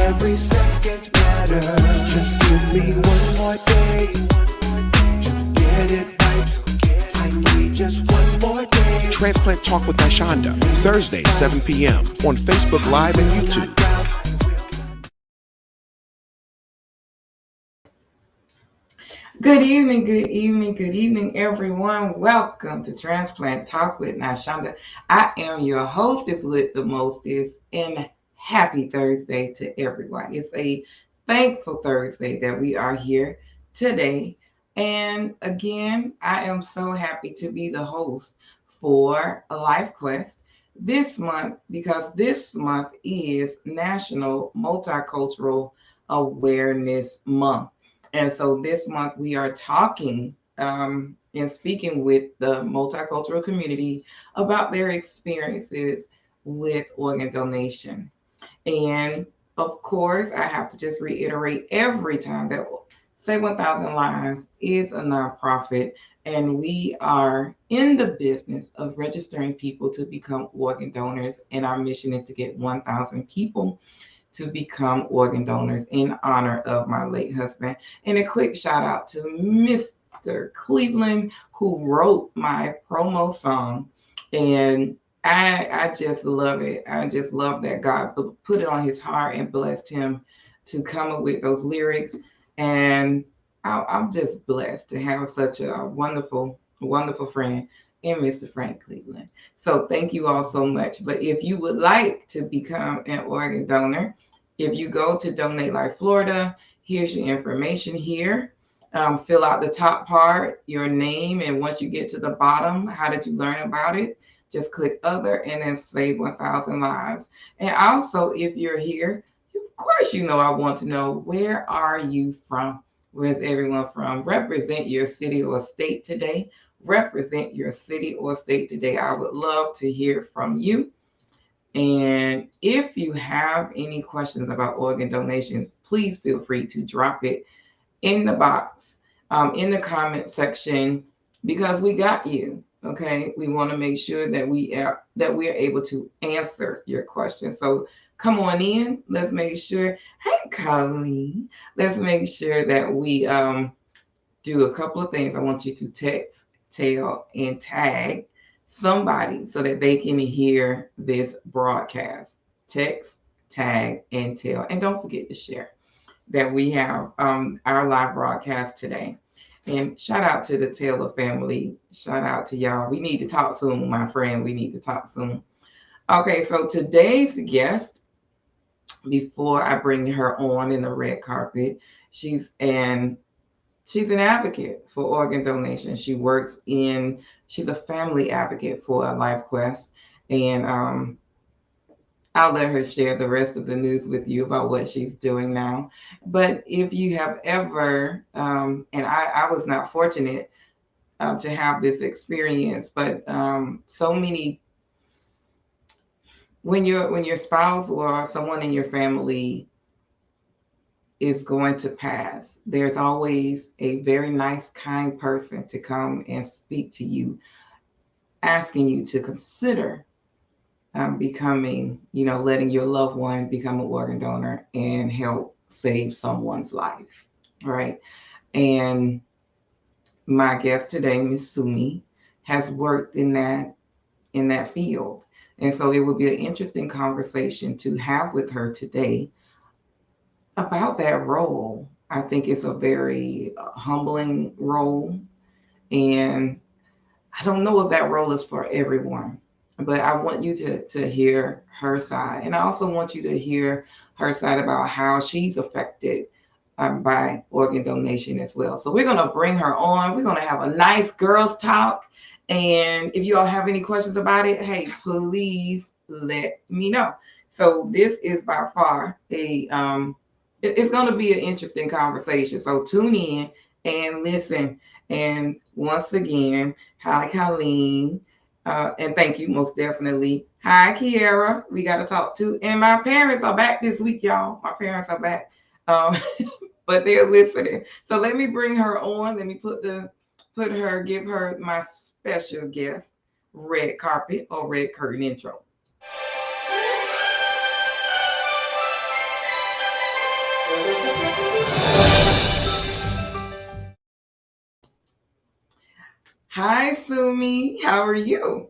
every second matters. Just give me one more day to get it right. I need just one more day. Transplant Talk with Nashonda, Thursday, 7 p.m. on Facebook Live and YouTube. Good evening, everyone. Welcome to Transplant Talk with Nashonda. I am your hostess with the mostest, and happy Thursday to everyone. It's a thankful Thursday that we are here today. And again, I am so happy to be the host for Life Quest this month, because this month is National Multicultural Awareness Month. And so this month we are talking and speaking with the multicultural community about their experiences with organ donation. And of course, I have to just reiterate every time that Save 1,000 Lives is a nonprofit, and we are in the business of registering people to become organ donors. And our mission is to get 1,000 people to become organ donors in honor of my late husband. And a quick shout out to Mr. Cleveland, who wrote my promo song. And I just love it. I just love that God put it on his heart and blessed him to come up with those lyrics. And I'm just blessed to have such a wonderful, wonderful friend in Mr. Frank Cleveland. So thank you all so much. But if you would like to become an organ donor, if you go to Donate Life Florida, here's your information here. Fill out the top part, your name, and once you get to the bottom, how did you learn about it? Just click other and then Save 1,000 Lives. And also, if you're here, of course, you know I want to know, where are you from? Where's everyone from? Represent your city or state today. Represent your city or state today. I would love to hear from you. And if you have any questions about organ donation, please feel free to drop it in the box, in the comment section, because we got you. Okay, we want to make sure that we are able to answer your questions. So come on in. Let's make sure. Hey, Colleen. Let's make sure that we do a couple of things. I want you to text, tell, and tag somebody so that they can hear this broadcast. Text, tag, and tell. And don't forget to share that we have our live broadcast today. And shout out to the Taylor family. Shout out to y'all. We need to talk soon, my friend. We need to talk soon. Okay, so today's guest, before I bring her on in the red carpet, she's an advocate for organ donation. She's a family advocate for Life Quest. And I'll let her share the rest of the news with you about what she's doing now. But if you have ever, and I was not fortunate to have this experience, but so many, when your spouse or someone in your family is going to pass, there's always a very nice, kind person to come and speak to you, asking you to consider becoming, letting your loved one become an organ donor and help save someone's life, right? And my guest today, Miss Sumi, has worked in that field. And so it would be an interesting conversation to have with her today about that role. I think it's a very humbling role. And I don't know if that role is for everyone, but I want you to hear her side. And I also want you to hear her side about how she's affected by organ donation as well. So we're going to bring her on. We're going to have a nice girls talk. And if you all have any questions about it, hey, please let me know. So this is by far it's going to be an interesting conversation. So tune in and listen. And once again, hi, Colleen. And thank you, most definitely. Hi, Kiara. We got to talk to. And my parents are back this week, y'all. My parents are back. But they're listening. So let me bring her on. Let me give her my special guest, red carpet or red curtain intro. Hi, Sumi. How are you?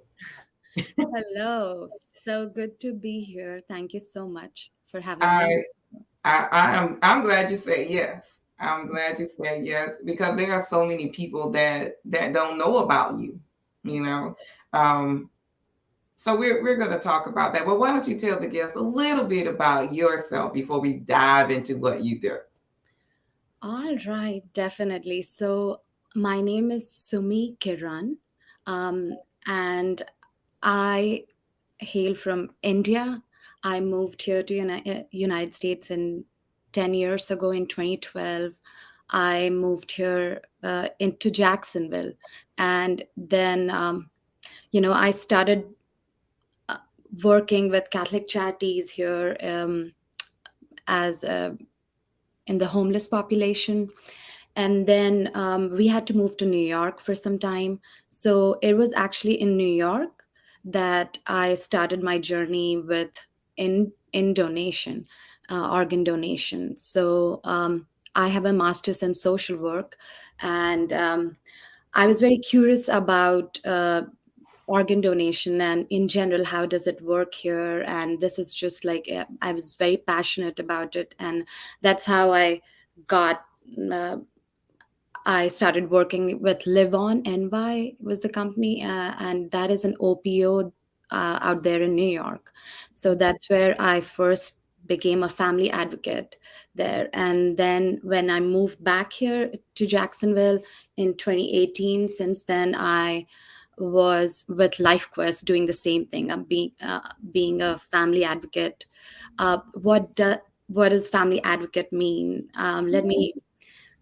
Hello. So good to be here. Thank you so much for having I, me. I'm glad you said yes. I'm glad you said yes because there are so many people that don't know about you. You know, um, so we're going to talk about that. But why don't you tell the guests a little bit about yourself before we dive into what you do? All right, definitely. So, my name is Sumi Kiran, and I hail from India. I moved here to United States in 10 years ago in 2012. I moved here into Jacksonville, and then I started uh, working with Catholic charities here as in the homeless population. And then we had to move to New York for some time. So it was actually in New York that I started my journey with in donation, organ donation. So I have a master's in social work, and I was very curious about organ donation and in general how does it work here, and this is just like I was very passionate about it, and that's how got uh, I started working with Live On NY was the company, and that is an OPO out there in New York. So that's where I first became a family advocate there. And then when I moved back here to Jacksonville in 2018, since then I was with LifeQuest doing the same thing. I'm being a family advocate. What does family advocate mean? Let me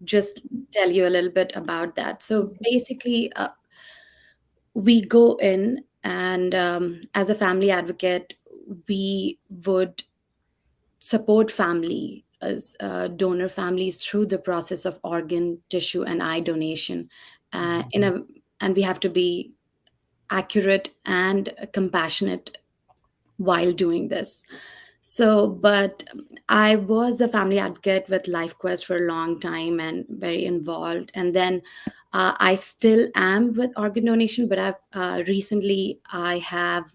just tell you a little bit about that. So basically, we go in, and as a family advocate, we would support family as donor families through the process of organ, tissue, and eye donation. And we have to be accurate and compassionate while doing this. So, but I was a family advocate with LifeQuest for a long time and very involved. And then I still am with organ donation, but I've recently I have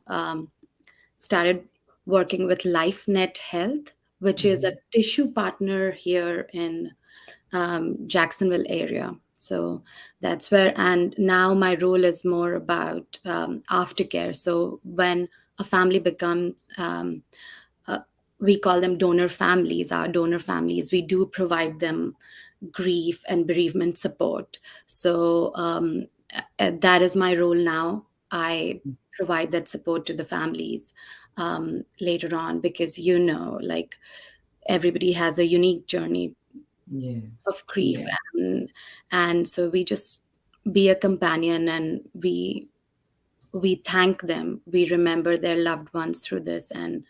started working with LifeNet Health, which is a Mhm. tissue partner here in Jacksonville area. So that's where, and now my role is more about aftercare. So when a family becomes uh, we call them donor families, our donor families, we do provide them grief and bereavement support. So that is my role now. I provide that support to the families later on, because like everybody has a unique journey Yes. of grief, Yeah. and so we just be a companion, and we thank them, we remember their loved ones through this, and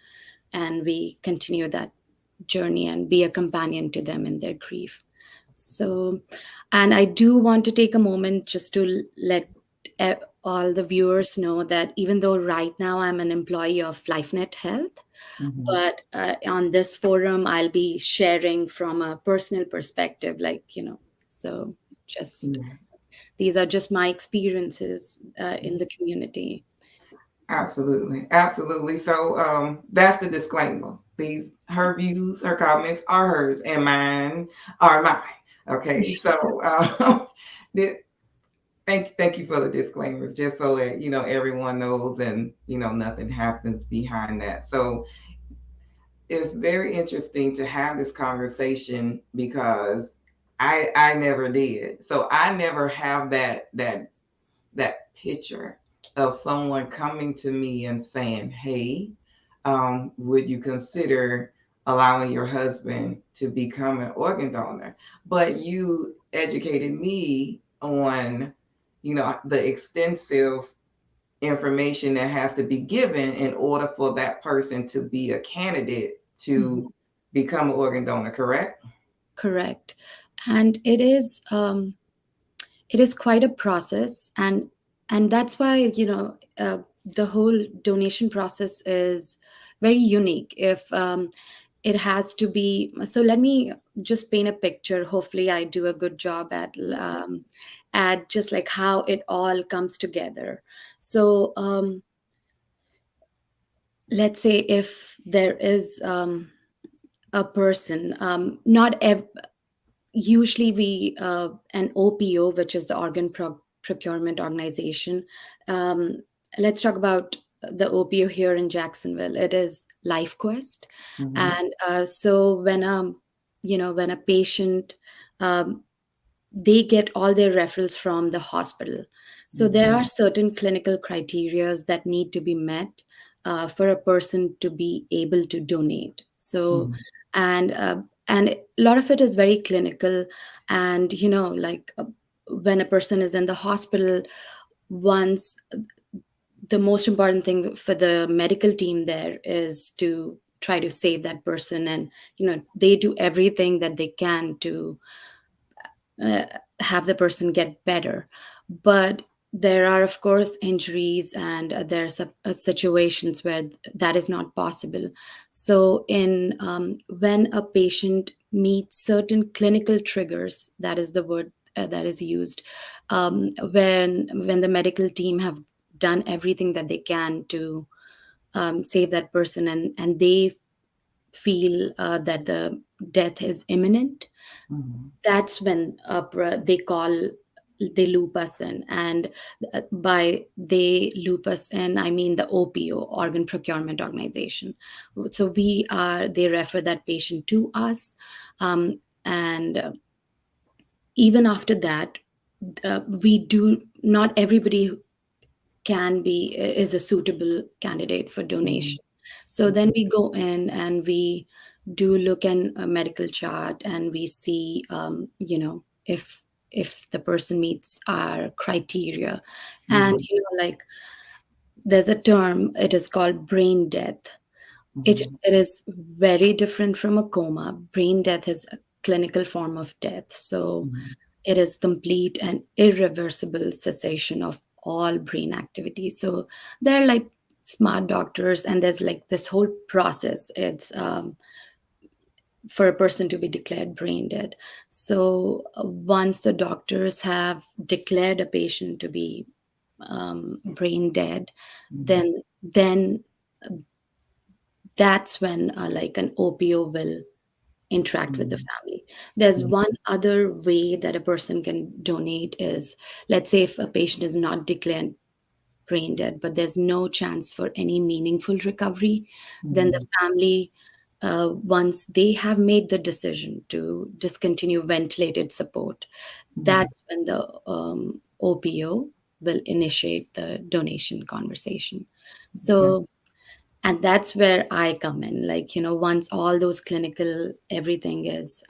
we continue that journey and be a companion to them in their grief. So, and I do want to take a moment just to let e- all the viewers know that even though right now I'm an employee of LifeNet Health, Mhm. but on this forum I'll be sharing from a personal perspective, so just Yeah. these are just my experiences in the community. Absolutely, absolutely. So that's the disclaimer. These her views, her comments are hers, and mine are mine. Okay, so the, thank you for the disclaimers, just so that everyone knows, and nothing happens behind that. So it's very interesting to have this conversation because I never did. So I never have that picture of someone coming to me and saying, "Hey, would you consider allowing your husband to become an organ donor?" But you educated me on, the extensive information that has to be given in order for that person to be a candidate Mhm. to become an organ donor. Correct? Correct. And it is quite a process, and that's why the whole donation process is very unique. If it has to be. So let me just paint a picture. Hopefully I do a good job at just like how it all comes together. So let's say if there is a person, usually we an OPO, which is the Procurement Organization. um, let's talk about the OPO here in Jacksonville. It is LifeQuest. Mm-hmm. And so when a patient, um, they get all their referrals from the hospital. So there Mm-hmm. are certain clinical criterias that need to be met for a person to be able to donate. So, Mm-hmm. and a lot of it is very clinical, and when a person is in the hospital, once the most important thing for the medical team there is to try to save that person, and they do everything that they can to uh, have the person get better. But there are, of course, injuries, and there's situations where that is not possible. So, in when a patient meets certain clinical triggers, that is the word that is used, when the medical team have done everything that they can to save that person, and they feel that the death is imminent, Mm-hmm. that's when they loop us in. And by they loop us in, I mean the OPO, Organ Procurement Organization. So they refer that patient to us. And even after that, we do not everybody can be is a suitable candidate for Mm-hmm. donation. So then we go in and we do look in a medical chart, and we see if the person meets our criteria. And Mm-hmm. there's a term, it is called brain death. It is very different from a coma. Brain death is a clinical form of death. So Mm-hmm. it is complete and irreversible cessation of all brain activity. So they're like smart doctors, and there's like this whole process. It's for a person to be declared brain dead. So once the doctors have declared a patient to be brain dead, Mm-hmm. then that's when like an OPO will interact with the Mm-hmm. family. There's Mm-hmm. one other way that a person can donate is, let's say if a patient is not declared brain dead, but there's no chance for any meaningful recovery, then the Mm-hmm. family, once they have made the decision to discontinue ventilated support, Mm-hmm. that's when the OPO will initiate the donation conversation. Okay. So, and that's where I come in. Like, once all those clinical everything is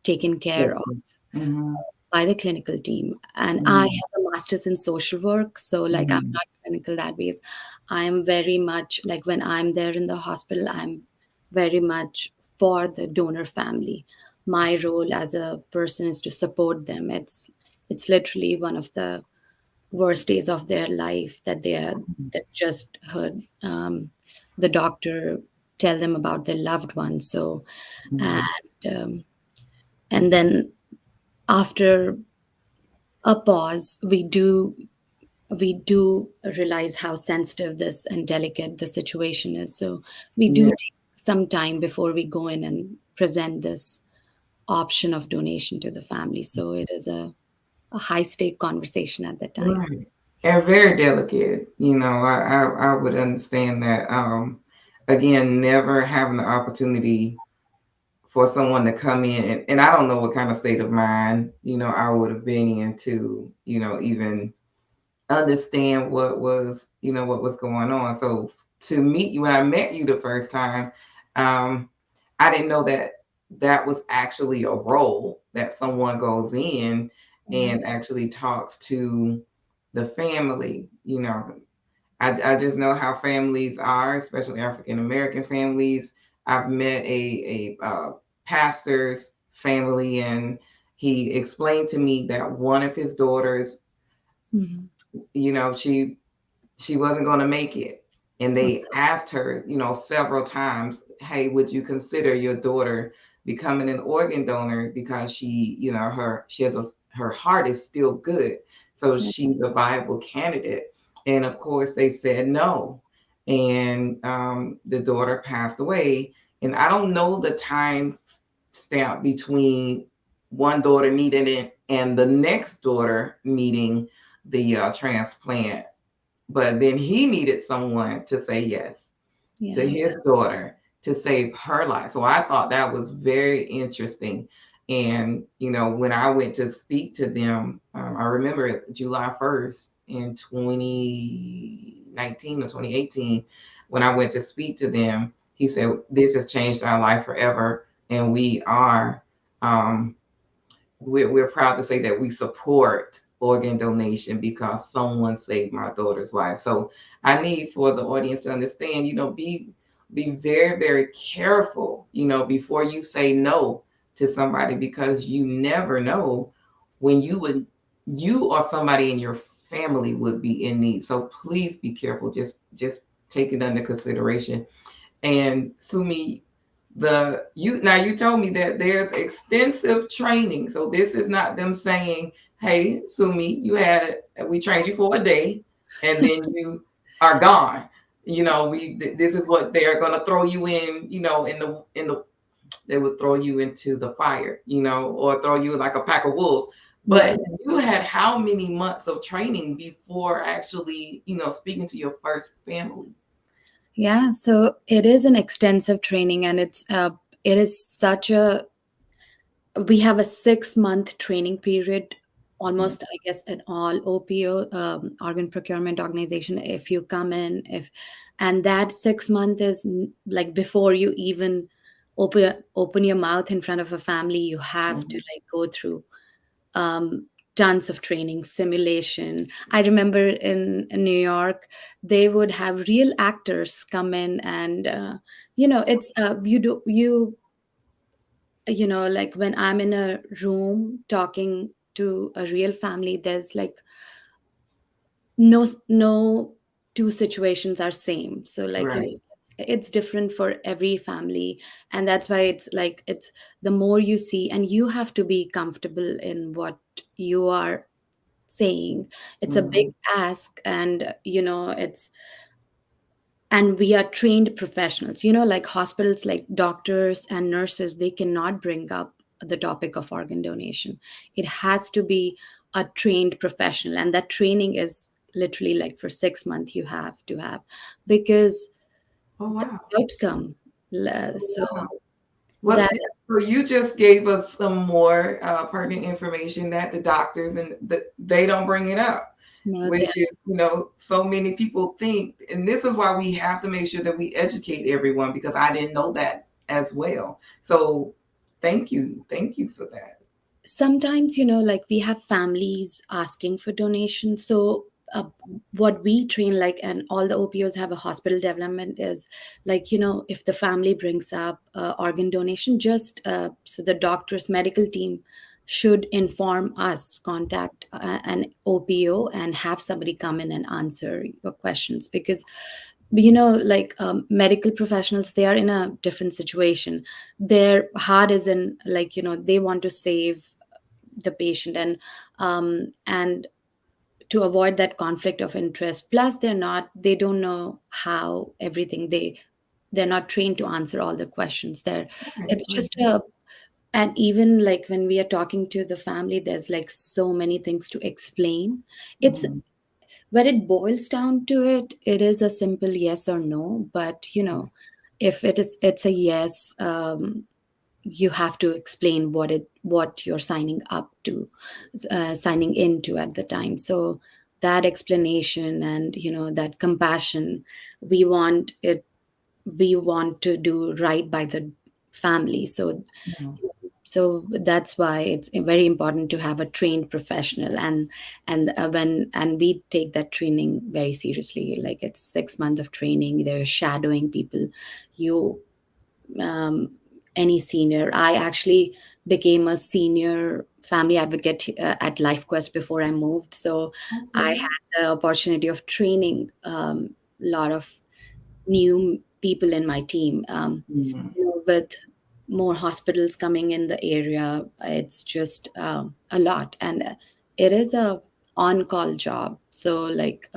taken care Yes. of Mm-hmm. by the clinical team. And I Mm-hmm. have a master's in social work, so like I'm Mm-hmm. not clinical that ways. I'm very much like, when I'm there in the hospital, I'm very much for the donor family. My role as a person is to support them. It's literally one of the worst days of their life that that just heard the doctor tell them about their loved one. So, Mm-hmm. and then after a pause, we do realize how sensitive this and delicate the situation is. So we do Yeah. take some time before we go in and present this option of donation to the family. So it is a high stake conversation at that time. Right. And very delicate. I would understand that. Again, never having the opportunity for someone to come in, and I don't know what kind of state of mind, I would have been in to, even understand what was going on. So to meet you, when I met you the first time, um, I didn't know that that was actually a role that someone goes in Mhm. and actually talks to the family. I just know how families are, especially African American families. I've met a pastor's family, and he explained to me that one of his daughters, Mhm. she wasn't going to make it, and they asked her, several times. hey, would you consider your daughter becoming an organ donor because she, she has her heart is still good, so Yeah. she's a viable candidate. And of course, they said no, and the daughter passed away. And I don't know the time stamp between one daughter needing it and the next daughter needing the transplant, but then he needed someone to say yes to Yeah. his daughter to save her life. So I thought that was very interesting. And, when I went to speak to them, I remember July 1st in 2019 or 2018, when I went to speak to them, he said, this has changed our life forever. And um, we're proud to say that we support organ donation because someone saved my daughter's life. So I need for the audience to understand, be very, very careful, before you say no to somebody, because you never know when you or somebody in your family would be in need. So please be careful. Just take it under consideration. And Sumi, you told me that there's extensive training. So this is not them saying, "Hey, Sumi, we trained you for a day, and then you are gone." This is what they are going to throw you in. They would throw you into the fire, or throw you like a pack of wolves. Yeah. But you had how many months of training before actually, speaking to your first family? Yeah, so it is an extensive training, and it is such a we have a 6 month training period, Mm. almost, I guess, at all OPO, organ procurement organization. If you come in, if and that 6 month is like before you even open your mouth in front of a family, you have to Mhm. like go through um, tons of training, simulation. I remember in New York, they would have real actors come in, and it's like when I'm in a room talking to a real family, there's like no two situations are same. So like Right. it's different for every family, and that's why it's like it's the more you see, and you have to be comfortable in what you are saying. It's a big Mhm. ask, and we are trained professionals, like hospitals, like doctors and nurses, they cannot bring up the topic of organ donation. It has to be a trained professional, and that training is literally like for 6 months you have to have, because Oh the wow. outcome, so Wow. Well, that so you just gave us some more pertinent information that the doctors they don't bring it up, there which is, so many people think, and this is why we have to make sure that we educate everyone, because I didn't know that as well. So thank you for that. sometimes like we have families asking for donations. So what we train, like, and all the OPOs have a hospital development, is like, if the family brings up organ donation, just so the doctor's medical team should inform us, contact an OPO and have somebody come in and answer your questions, because like medical professionals, they are in a different situation. Their heart is in, like, they want to save the patient, and to avoid that conflict of interest, plus they don't know how everything, they're not trained to answer all the questions there. Right, It's right. just a And even like when we are talking to the family, there's like so many things to explain. It's Mhm. When it boils down to it, it is a simple yes or no. But if it's a yes, you have to explain what you're signing up to, signing into at the time. So that explanation and that compassion, we want it we want to do right by the family. Mhm. So that's why it's very important to have a trained professional, and we take that training very seriously. Like, it's 6 months of training. They're shadowing people. You um, any senior. I actually became a senior family advocate at LifeQuest before I moved. So I Okay. had the opportunity of training a lot of new people in my team. Mhm. With more hospitals coming in the area, it's just a lot, and it is a on-call job. So like,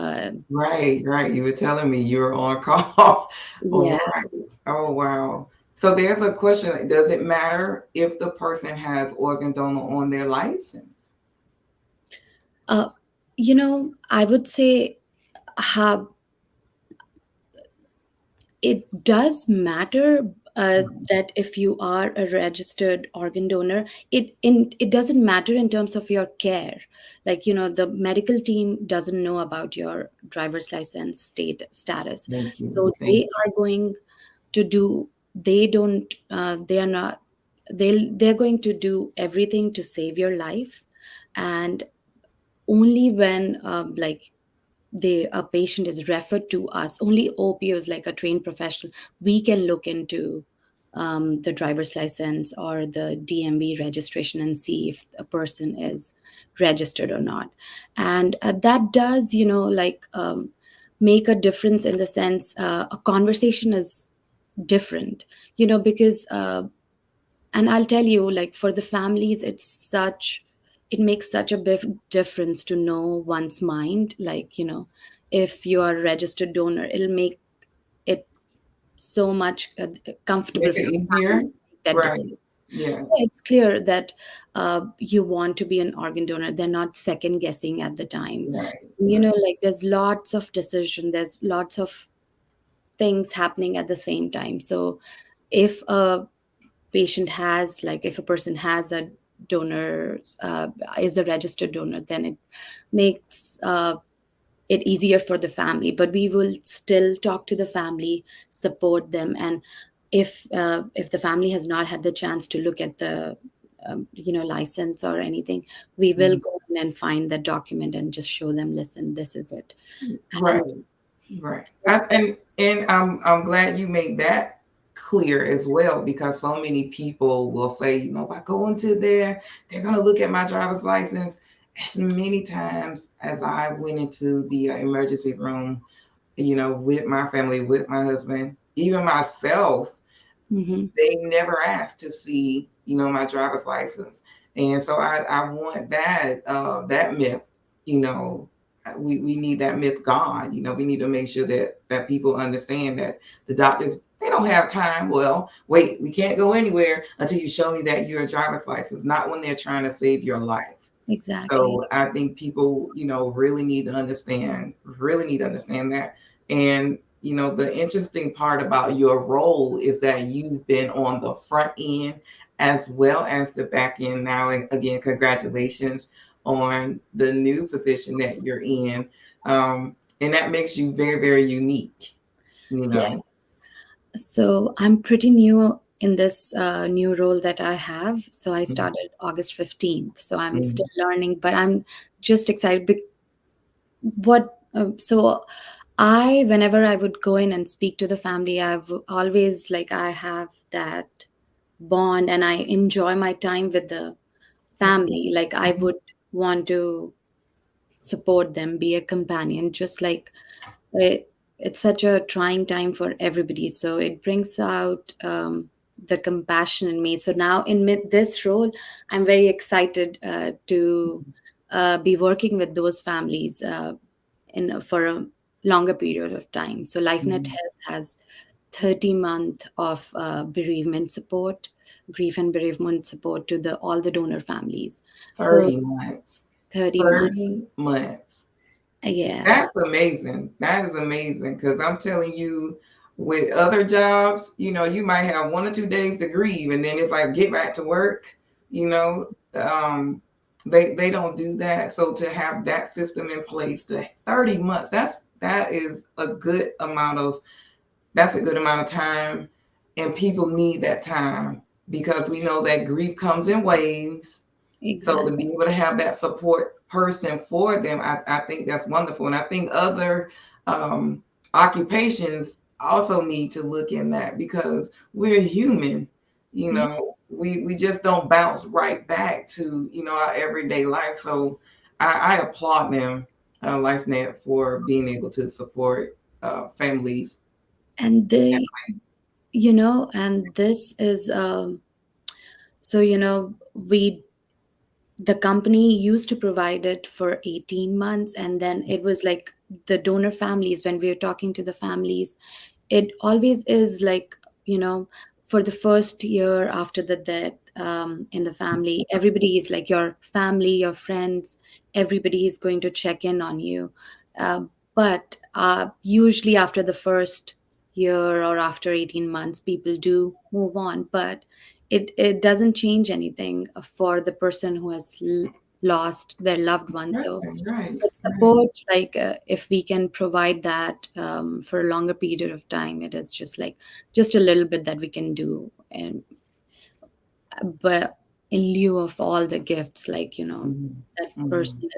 Right, right. You were telling me you were on call. All yes. right. Oh, wow. So there's a question. Does it matter if the person has organ donor on their license? Uh, I would say how it does matter, that if you are a registered organ donor, it doesn't matter in terms of your care. Like, the medical team doesn't know about your driver's license status, Thank you. so Thank they are going to do they don't they are not they're going to do everything to save your life. And only when, like, a patient is referred to us, only OPOs, like a trained professional, we can look into the driver's license or the DMV registration and see if a person is registered or not. And that does, like, make a difference in the sense, a conversation is different, because and I'll tell you, like, for the families, it makes such a big difference to know one's mind. Like, if you are a registered donor, it'll make it so much comfortable Make for it the easier. family to make that Right. decision. Yeah. Yeah, it's clear that you want to be an organ donor. They're not second guessing at the time. Right. Right. Like, there's lots of decision, there's lots of things happening at the same time. So if if a person has a donor, is a registered donor, then it makes it easier for the family. But we will still talk to the family, support them. And if the family has not had the chance to look at the license or anything, we will Mhm. go in and find the document and just show them, listen, this is it. Right. And Right. And I'm glad you made that clear as well, because so many people will say, if I go into there, they're gonna look at my driver's license. As many times as I went into the emergency room, with my family, with my husband, even myself, Mhm. they never asked to see, my driver's license. And so I want that myth, you know, we need that myth gone. We need to make sure that people understand that the doctors, they don't have time. Well, wait, we can't go anywhere until you show me that you're a driver's license, not when they're trying to save your life. Exactly. So I think people, really need to understand that. And, the interesting part about your role is that you've been on the front end as well as the back end now. And again, congratulations on the new position that you're in. And that makes you very, very unique, you Yes. know. So I'm pretty new in this new role that I have. So I Mhm. started August 15th. So I'm still Mhm. learning, but I'm just excited. So whenever I would go in and speak to the family, I've always, like, I have that bond and I enjoy my time with the family. Like, I Mhm. would want to support them, be a companion, just like it, it's such a trying time for everybody. So it brings out the compassion in me. So now in this role, I'm very excited to be working with those families for a longer period of time. So LifeNet Mhm. Health has 30-month of bereavement support, grief and bereavement support to the all the donor families. So 30 months. 30 months. 30 months. Yes, That's amazing. That is amazing, because I'm telling you, with other jobs, you might have 1 or 2 days to grieve, and then it's like get back to work. You know, they don't do that. So to have that system in place to 30 months, that is a good amount of that's a good amount of time, and people need that time because we know that grief comes in waves. So to exactly. be able to have that support person for them, I think that's wonderful. And I think other um, occupations also need to look in that, because we're human. Yeah, We just don't bounce right back to, our everyday life. So I applaud them, LifeNet, for being able to support families. And they, and this is, so, we the company used to provide it for 18 months, and then it was like the donor families, when we were talking to the families, it always is like, you know for the first year after the death, in the family, everybody is like your family, your friends, everybody is going to check in on you. But usually after the first year or after 18 months, people do move on, but it doesn't change anything for the person who has lost their loved one. Right, So right, but right. support, like, if we can provide that for a longer period of time, it is just like just a little bit that we can do. And but in lieu of all the gifts, like, Mhm, that mhm. person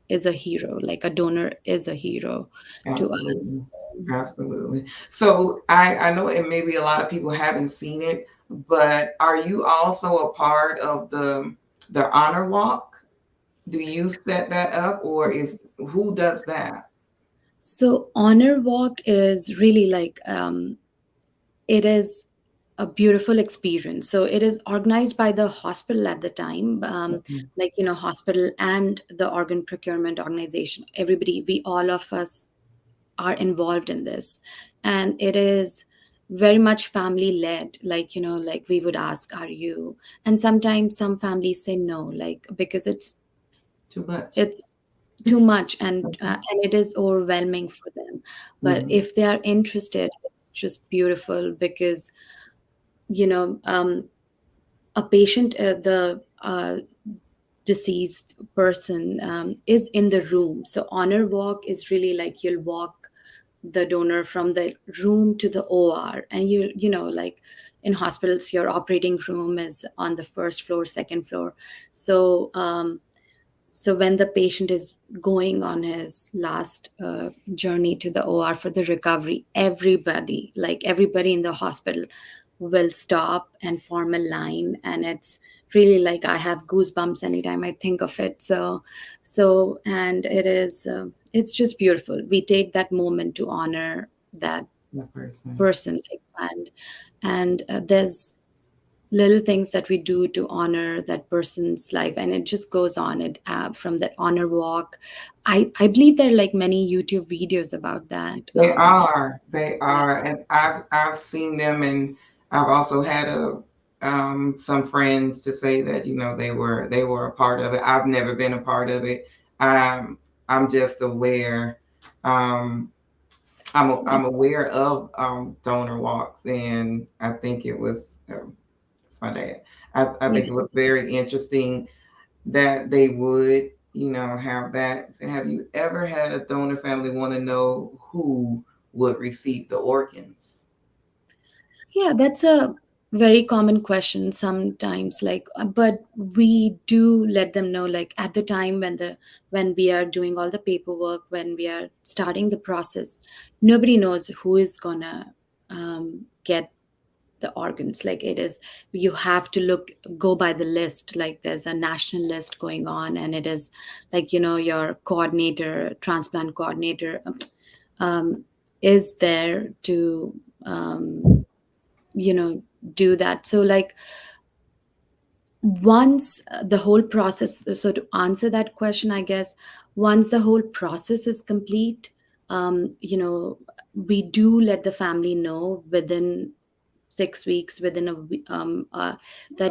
is a hero, like a donor is a hero to us. Absolutely. Absolutely. So I know it maybe a lot of people haven't seen it, but are you also a part of the honor walk? Do you set that up or is who does that? So honor walk is really like, it is a beautiful experience. So it is organized by the hospital at the time, Mhm. like, hospital and the organ procurement organization. Everybody, we all of us are involved in this, and it is very much family led. Like, like we would ask, "Are you?" And sometimes some families say no, like because Too much. it's too much, Mhm. and it is overwhelming for them. But Mhm. if they are interested, it's just beautiful because, you know um, a patient, the deceased person, is in the room. So honor walk is really like you'll walk the donor from the room to the OR, and like in hospitals, your operating room is on the first floor, second floor. So when the patient is going on his last journey to the OR for the recovery, everybody in the hospital will stop and form a line, and it's really like I have goosebumps anytime I think of it. And it's just beautiful. We take that moment to honor that That person. person, like, and there's little things that we do to honor that person's life, and it just goes on. It from that honor walk, I believe there are like many YouTube videos about that. They Yeah. are, and I've seen them, and I've also had a some friends to say that they were a part of it. I've never been a part of it. Um, I'm just aware. Um, I'm aware of donor walks, and I think it was it's my dad. I think it Yeah. was very interesting that they would, have that. Have you ever had a donor family want to know who would receive the organs? Yeah, that's a very common question sometimes, like, but we do let them know, like, at the time when we are doing all the paperwork, when we are starting the process, nobody knows who is gonna get the organs. Like, it is, you have to go by the list. Like, there's a national list going on, and it is like, your coordinator, transplant coordinator, um, is there to you know do that. So, like, once the whole process, so to answer that question, I guess, once the whole process is complete, we do let the family know within 6 weeks, within that,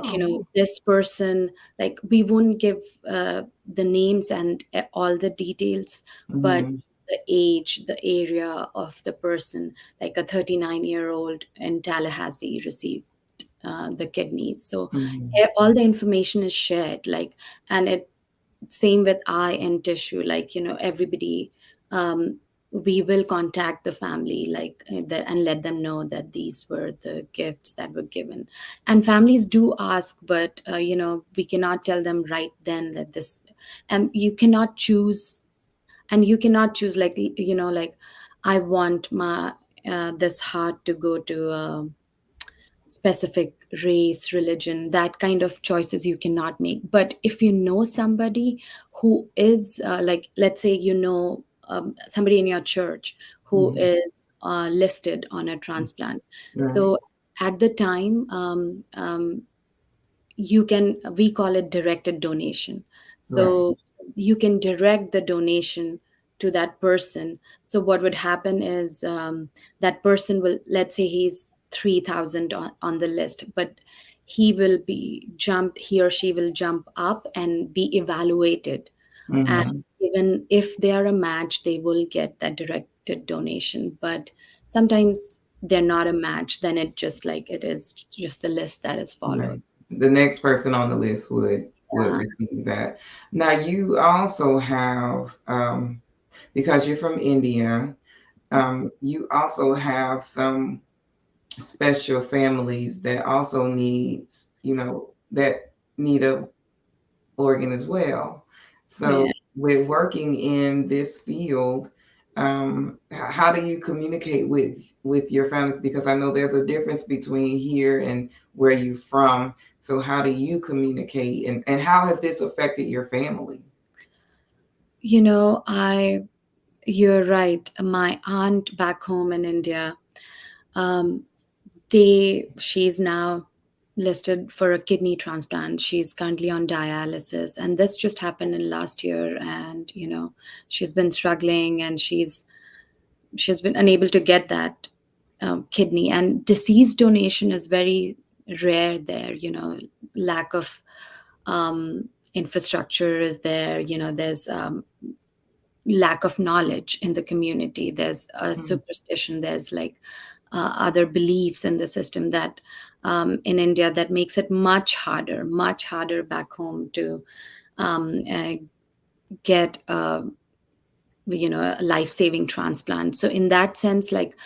Oh. this person, like, we won't give the names and all the details, but Mm-hmm. the age, the area of the person, like a 39-year-old in Tallahassee received the kidneys. So Mm-hmm. all the information is shared, like, and it same with eye and tissue, like, everybody, um, we will contact the family, like, that, and let them know that these were the gifts that were given. And families do ask, but we cannot tell them right then that this, and you cannot choose, like, like, I want my this heart to go to specific race, religion, that kind of choices you cannot make. But if you know somebody who is, like, let's say, somebody in your church who Mm-hmm. is listed on a transplant. Right. So at the time, you can, we call it directed donation. Right. So you can direct the donation to that person. So what would happen is, that person will, let's say he's 3,000 on the list, but he or she will jump up and be evaluated, and Mm-hmm. even if they are a match, they will get that directed donation. But sometimes they're not a match, then it just like it is just the list that is followed. Right. The next person on the list would Yeah. receive that. Now you also have, because you're from India, you also have some special families that also needs, that need a organ as well. So with Yes. working in this field, how do you communicate with your family? Because I know there's a difference between here and where you're from. So how do you communicate, and how has this affected your family? You know, you're right. My aunt back home in India, um, she's now listed for a kidney transplant. She's currently on dialysis, and this just happened in last year. And she's been struggling, and she's been unable to get that kidney. And disease donation is very rare there. Lack of um, infrastructure is there. There's lack of knowledge in the community. There's a Mm-hmm. superstition. There's like other beliefs in the system that in India that makes it much harder back home to get a life-saving transplant. So in that sense, like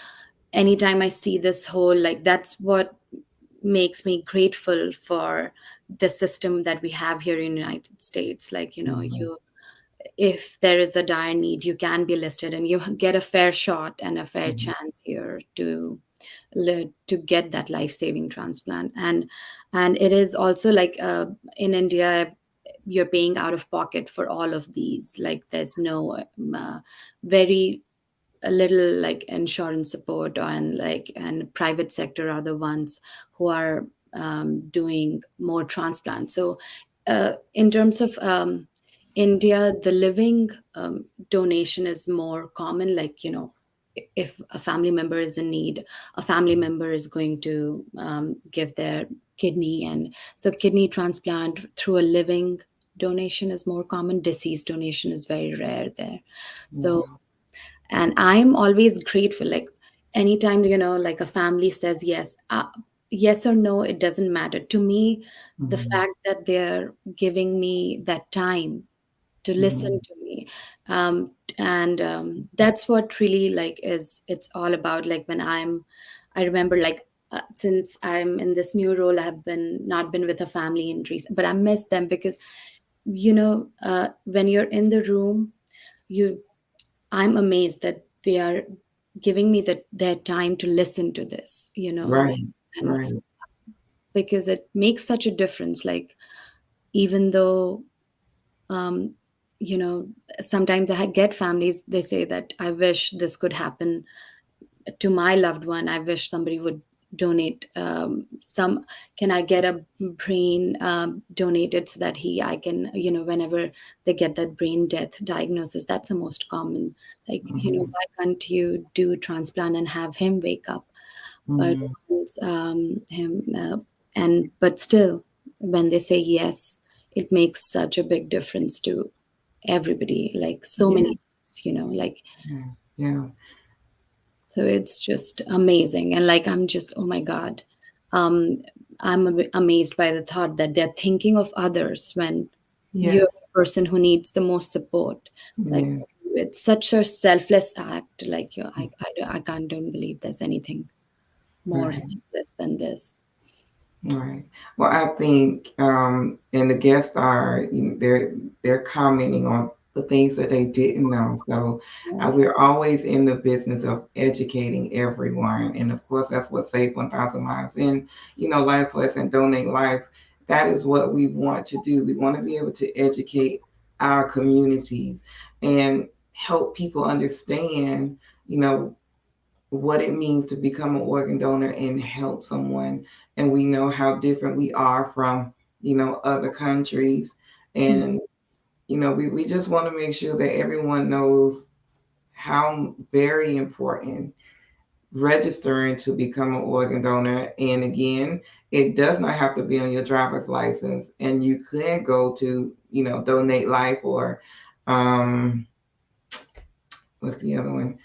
anytime I see this whole, like, that's what makes me grateful for the system that we have here in United States. Like, Mm-hmm. if there is a dire need, you can be listed and you get a fair shot and a fair chance here to get that life-saving transplant. And it is also like, in India, you're paying out of pocket for all of these. Like, there's no very a little like insurance support, and private sector are the ones who are doing more transplants. So in terms of India, the living donation is more common. Like, if a family member is in need, a family member is going to give their kidney. And so kidney transplant through a living donation is more common. Deceased donation is very rare there. So, Wow. and I'm always grateful, like anytime, like a family says yes, yes or no, it doesn't matter to me. The Mm-hmm. fact that they're giving me that time to listen Mm-hmm. to me, um, and that's what really, like, is it's all about. Like, I remember, like, since I'm in this new role, I have been not been with a family in recent, but I miss them because when you're in the room, you I'm amazed that they are giving me their time to listen to this, Right. like, and Right. because it makes such a difference. Like, even though, um, you know, sometimes I get families, they say that I wish this could happen to my loved one. I wish somebody would donate some. Can I get a brain donated so that I can, whenever they get that brain death diagnosis, that's the most common. Like, Mm-hmm. why can't you do transplant and have him wake up? But Mm-hmm. once, him, but still, when they say yes, it makes such a big difference to everybody. Like, so Yeah. many, like, Yeah. Yeah. so it's just amazing. And like, I'm just, oh my God. Um, I'm amazed by the thought that they're thinking of others when Yeah. you're the person who needs the most support. Like, Yeah. it's such a selfless act. Like, I don't believe there's anything more Right. selfless than this. Right. Well, I think, and the guests are, they're commenting on the things that they didn't know. So Yes. we're always in the business of educating everyone, and of course, that's what Save 1,000 Lives and Life Plus and Donate Life. That is what we want to do. We want to be able to educate our communities and help people understand, you know, what it means to become an organ donor and help someone. And we know how different we are from, other countries. Mm. And, we just want to make sure that everyone knows how very important registering to become an organ donor. And again, it does not have to be on your driver's license. And you could go to, Donate Life or um, what's the other one?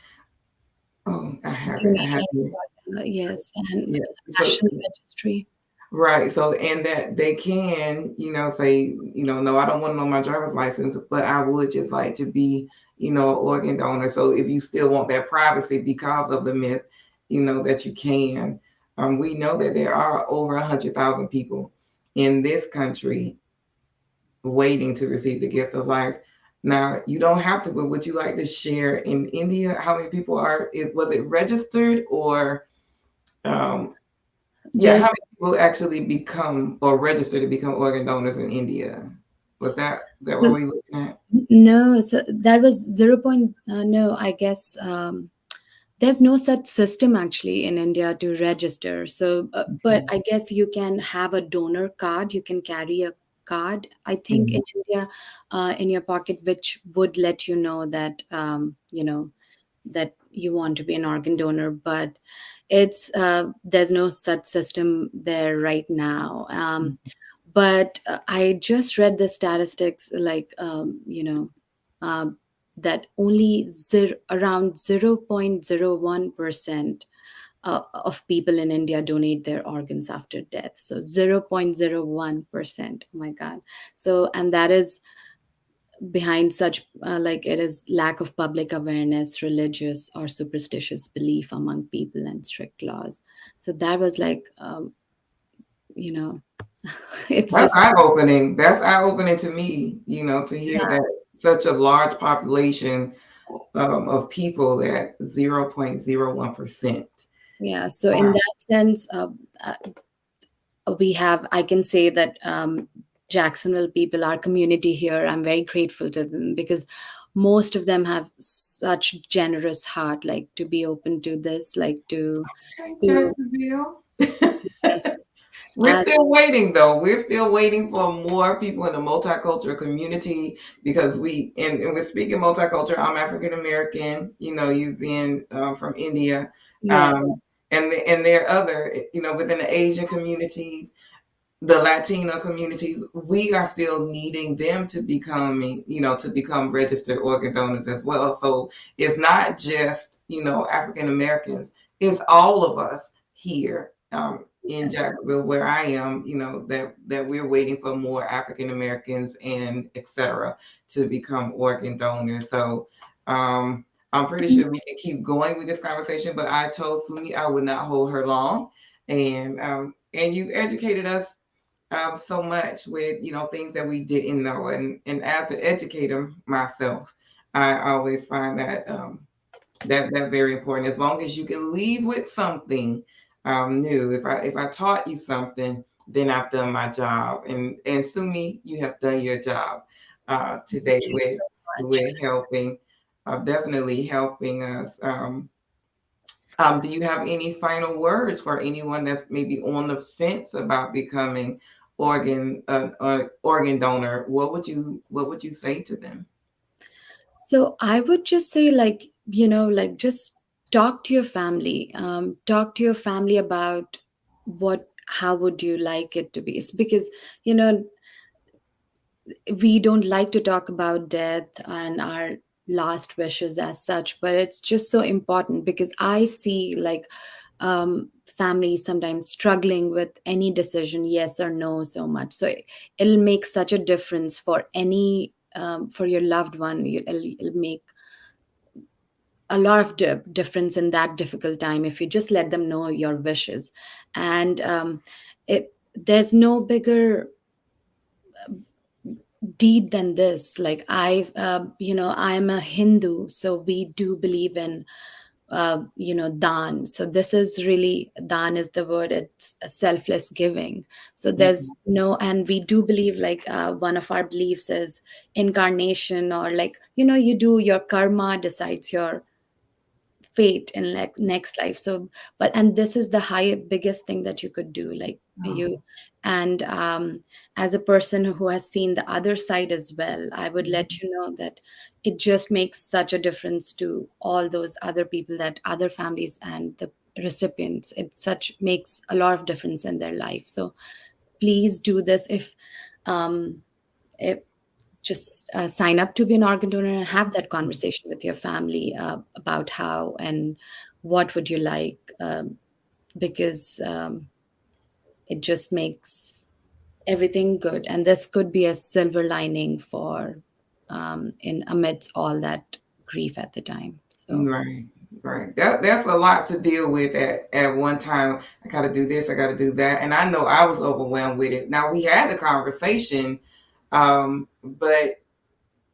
Oh, I have it. I have Donate it. Life, yes, and Yeah. So National Registry. right. So, and that they can, say, no, I don't want it on my driver's license, but I would just like to be, an organ donor. So if you still want that privacy because of the myth, that you can. We know that there are over 100,000 people in this country waiting to receive the gift of life. Now, you don't have to, but would you like to share in India how many people are, was it registered or um, yeah, how There's many people actually become or register to become organ donors in India? Is that what so we're looking at? no, so that was 0. No, I guess there's no such system actually in India to register. So, but I guess you can have a donor card. You can carry a card. I think Mhm. in India, in your pocket, which would let you know that that you want to be an organ donor. But it's there's no such system there right now. But I just read the statistics, like um, that only around 0.01% of people in India donate their organs after death. So 0.01%. Oh my God. So, and that is behind such, like, it is lack of public awareness, religious or superstitious belief among people, and strict laws. So that was like, you know, it's That's just, eye opening. That's eye opening to me, to hear yeah. that such a large population of people that 0.01%. Yeah. So in Wow. that sense, we have, I can say that Jacksonville people, our community here, I'm very grateful to them, because most of them have such generous heart, like to be open to this, like Okay, to Jacksonville. yes. We're And still waiting though. We're still waiting for more people in the multicultural community because and we're speaking multicultural. I'm African American. You've been from India, yes, um, and there are other, within the Asian communities, the Latino communities, we are still needing them to become registered organ donors as well. So it's not just, African Americans, it's all of us here in yes. Jacksonville where I am, that we're waiting for more African Americans and et cetera to become organ donors. So I'm pretty sure we can keep going with this conversation, but I told Sumi I would not hold her long. And you educated us so much with things that we didn't know, and as an educator myself, I always find that that very important. As long as you can leave with something new. If I taught you something, then I've done my job. And Sumi, you have done your job Thank today you with so much. helping, definitely helping us. Do you have any final words for anyone that's maybe on the fence about becoming organ donor? What would you say to them? So I would just say, like, like, just talk to your family. Talk to your family about what, how would you like it to be? It's because, you know, we don't like to talk about death and our last wishes as such, but it's just so important, because I see, like, families sometimes struggling with any decision, yes or no, so much. So it'll make such a difference for any, for your loved one. It'll make a lot of difference in that difficult time if you just let them know your wishes. And there's no bigger deed than this. Like, I'm a Hindu, so we do believe in dan. So this is really, dan is the word, it's a selfless giving. So there's Mhm. no, and we do believe, like, one of our beliefs is incarnation, or, like, you do your karma decides your fate in next life. So, and this is the biggest thing that you could do, like you. And as a person who has seen the other side as well, I would let you know that it just makes such a difference to all those other people, that other families and the recipients. It such makes a lot of difference in their life. So please do this. If just sign up to be an organ donor and have that conversation with your family about how and what would you like, because it just makes everything good, and this could be a silver lining for in amidst all that grief at the time. So Right, right. That's a lot to deal with at one time. I got to do this, I got to do that, and I know I was overwhelmed with it. Now we had the conversation, but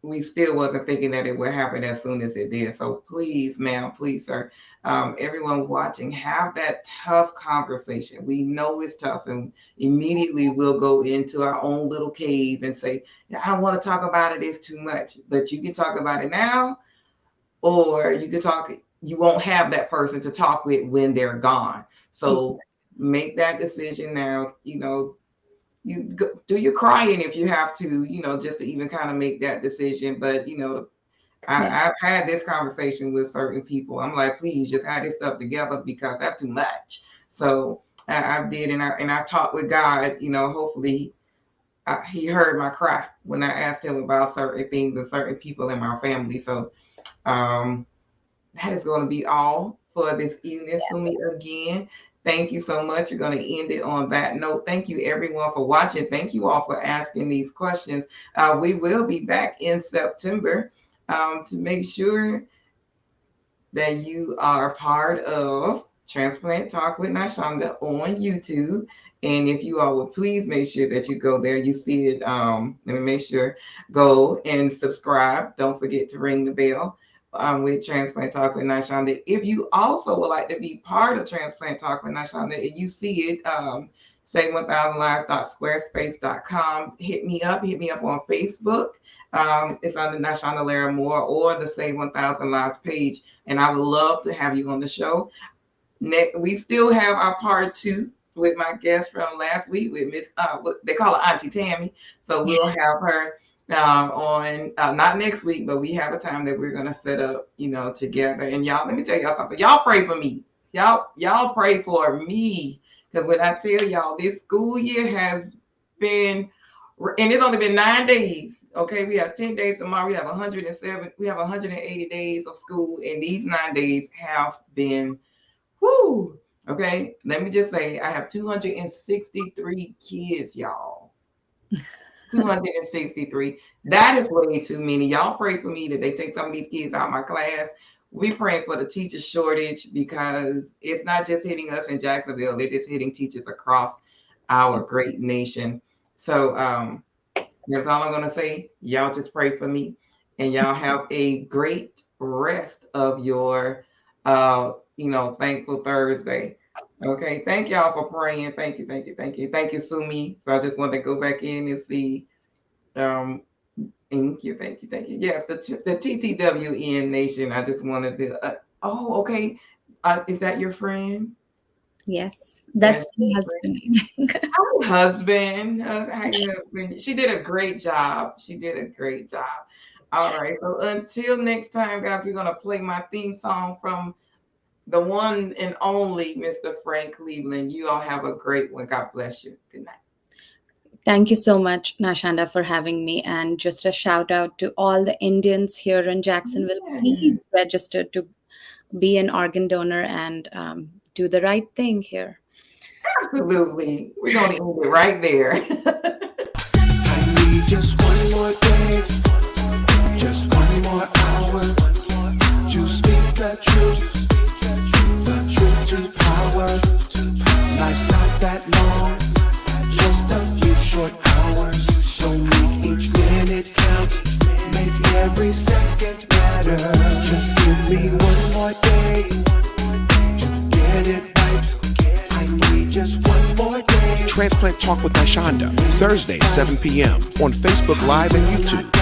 we still wasn't thinking that it would happen as soon as it did. So please, ma'am, please, sir, everyone watching, have that tough conversation. We know it's tough, and immediately we'll go into our own little cave and say, "Yeah, I don't want to talk about it. It's too much." But you can talk about it now, or you can talk. You won't have that person to talk with when they're gone. So make that decision now. You do your crying if you have to, just to even kind of make that decision. But I've had this conversation with certain people. I'm like, please just have this stuff together because that's too much. So I did, and I talked with God. Hopefully he heard my cry when I asked him about certain things and certain people in my family. So that is going to be all for this evening. Sumi, again, thank you so much. You're going to end it on that note. Thank you, everyone, for watching. Thank you all for asking these questions. We will be back in September to make sure that you are part of Transplant Talk with Nashonda on YouTube. And if you all would please make sure that you go there, you see it. Let me make sure, go and subscribe. Don't forget to ring the bell. With Transplant Talk with Nashonda. If you also would like to be part of Transplant Talk with Nashonda and you see it, say 1000lives.squarespace.com, hit me up on Facebook. It's on the Nashonda Lara Moore or the Say 1000 Lives page, and I would love to have you on the show. We still have our part 2 with my guest from last week with Miss, they call her Auntie Tammy. So we'll have her on not next week, but we have a time that we're gonna set up, together. And y'all, let me tell y'all something. Y'all pray for me. Y'all pray for me, because when I tell y'all, this school year has been, and it's only been 9 days. Okay, we have 10 days tomorrow. We have 107. We have 180 days of school, and these 9 days have been, whoo. Okay, let me just say, I have 263 kids, y'all. 263. That is way too many. Y'all pray for me that they take some of these kids out of my class. We praying for the teacher shortage, because it's not just hitting us in Jacksonville. It is hitting teachers across our great nation. So that's all I'm going to say. Y'all just pray for me, and y'all have a great rest of your, Thankful Thursday. Okay, thank y'all for praying. Thank you, Sumi. So I just want to go back in and see. Thank you. Yes, the TTWN Nation. I just wanted to. Okay. Is that your friend? Yes, that's my husband. Hi, husband. She did a great job. All right. So until next time, guys, we're gonna play my theme song from the one and only Mr. Frank Cleveland. You all have a great one. God bless you. Good night. Thank you so much, Nashonda, for having me. And just a shout out to all the Indians here in Jacksonville. Yeah. Please register to be an organ donor and do the right thing here. Absolutely. We're going to end it right there. I need just one more day, just one more hour to speak the truth to power. Life's not that long, just a few short hours. So make each minute count, make every second matter. Just give me one more day to get it right. I need just one more day. Transplant Talk with Nashonda, Thursday, 7 p.m. on Facebook Live and YouTube.